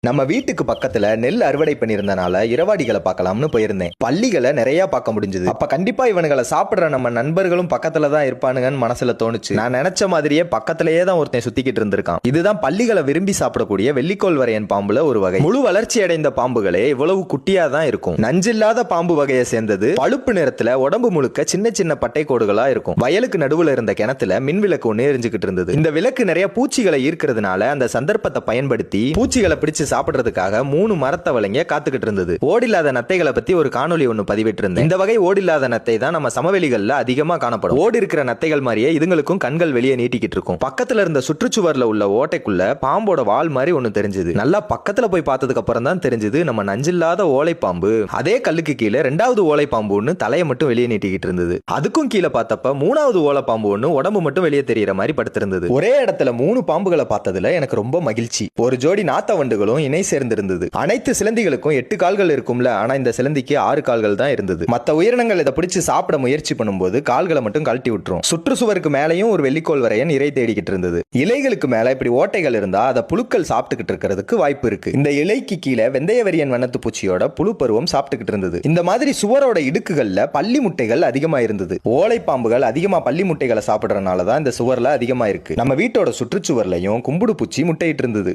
நம்ம வீட்டுக்கு பக்கத்துல நெல் அறுவடை பண்ணிருந்தனால இரவாடிகளை பார்க்கலாம்னு போயிருந்தேன். பள்ளிகளை நிறைய பார்க்க முடிஞ்சது. அப்ப கண்டிப்பா இவனுங்களை சாப்பிடுற நம்ம நண்பர்களும் பக்கத்துல தான் இருப்பானுங்கன்னு மனசுல தோணுச்சு. நான் நினைச்ச மாதிரியே பக்கத்திலேயே தான் ஒருத்தன் சுத்திக்கிட்டு இருந்திருக்கான். இதுதான் பள்ளிகளை விரும்பி சாப்பிடக்கூடிய வெள்ளிக்கோள் வரையன் பாம்புல ஒரு வகை. முழு வளர்ச்சி அடைந்த பாம்புகளே இவ்வளவு குட்டியா தான் இருக்கும். நஞ்சில்லாத பாம்பு வகையை சேர்ந்தது. பழுப்பு நிறத்துல உடம்பு முழுக்க சின்ன சின்ன பட்டை கோடுகளா இருக்கும். வயலுக்கு நடுவுல இருந்த கிணத்துல மின் விளக்கு ஒண்ணு எரிஞ்சுக்கிட்டு இருந்தது. இந்த விளக்கு நிறைய பூச்சிகளை ஈர்க்கிறதுனால அந்த சந்தர்ப்பத்தை பயன்படுத்தி பூச்சிகளை பிடிச்சு சாப்பிடுறதுக்காக 3 மரத்தவளைங்க காத்துக்கிட்டு இருந்தது. ஓடில்லாத நத்தைகளை பத்தி ஒரு காணொலி ஒன்னு பதிவிட்டு இருந்தேன். இந்த வகை ஓடில்லாத நத்தை தான் நம்ம சமவெளிகள்ல அதிகமா காணப்படும். ஓடி இருக்கிற நத்தைகள் மாதிரியே இதுங்களுக்கும் கண்கள் வெளியே நீட்டிக்கிட்டு இருக்கும். பக்கத்துல இருந்த சுற்றுச்சுவர்ல உள்ள ஓட்டைக்குள்ள பாம்போட வால் மாதிரி ஒன்னு தெரிஞ்சது. நல்லா பக்கத்துல போய் பார்த்ததுக்கு அப்புறம் தான் தெரிஞ்சது நம்ம நஞ்சில்லாத ஓலை பாம்பு. அதே கல்லுக்கு கீழே 2வது ஓலை பாம்பு ஒன்னு தலையை மட்டும் வெளியே நீட்டிக்கிட்டு இருந்தது. அதுக்கும் கீழே பார்த்தப்ப 3வது ஓலை பாம்பு ஒன்னு உடம்பு மட்டும் வெளியே தெரியற மாதிரி படுத்திருந்தது. ஒரே இடத்துல 3 பாம்புகளை பார்த்ததுல எனக்கு ரொம்ப மகிழ்ச்சி. ஒரு ஜோடி நாத்த வண்டுகளும் இணை சேர்ந்திருந்தது. அனைத்து சிலந்திகளுக்கும் 8 கால்கள் இருக்கும்ல, ஆனா இந்த சிலந்திக்கு 6 கால்கள் தான் இருந்தது. மத்த உயிரினங்கள் இதை பிடிச்சு சாப்பிட முயற்சி பண்ணும்போது கால்களை மட்டும் கழட்டி விட்டுரும். சுற்றுச்சுவருக்கு மேலையும் ஒரு வெள்ளிக்கோள் வரையன் இறை தேடிக்கிட்டு இருந்தது. இலைகளுக்கு மேல இப்படி ஓட்டைகள் இருந்தா அதை புழுக்கள் சாப்பிட்டுக்கிட்டு இருக்கிறதுக்கு வாய்ப்பு இருக்கு. இந்த இலைக்கு கீழே வெந்தயவரியன் வண்ணத்து பூச்சியோட புழு பருவம் சாப்பிட்டுக்கிட்டு இருந்தது. இந்த மாதிரி சுவரோட இடுக்குகள்ல பள்ளி முட்டைகள் அதிகமா இருந்தது. ஓலை பாம்புகள் அதிகமா பள்ளி முட்டைகளை சாப்பிடுறதுனாலதான் இந்த சுவர்ல அதிகமா இருக்கு. நம்ம வீட்டோட சுற்றுச்சுவர்லையும் கும்புடு பூச்சி முட்டையிட்டு இருந்தது.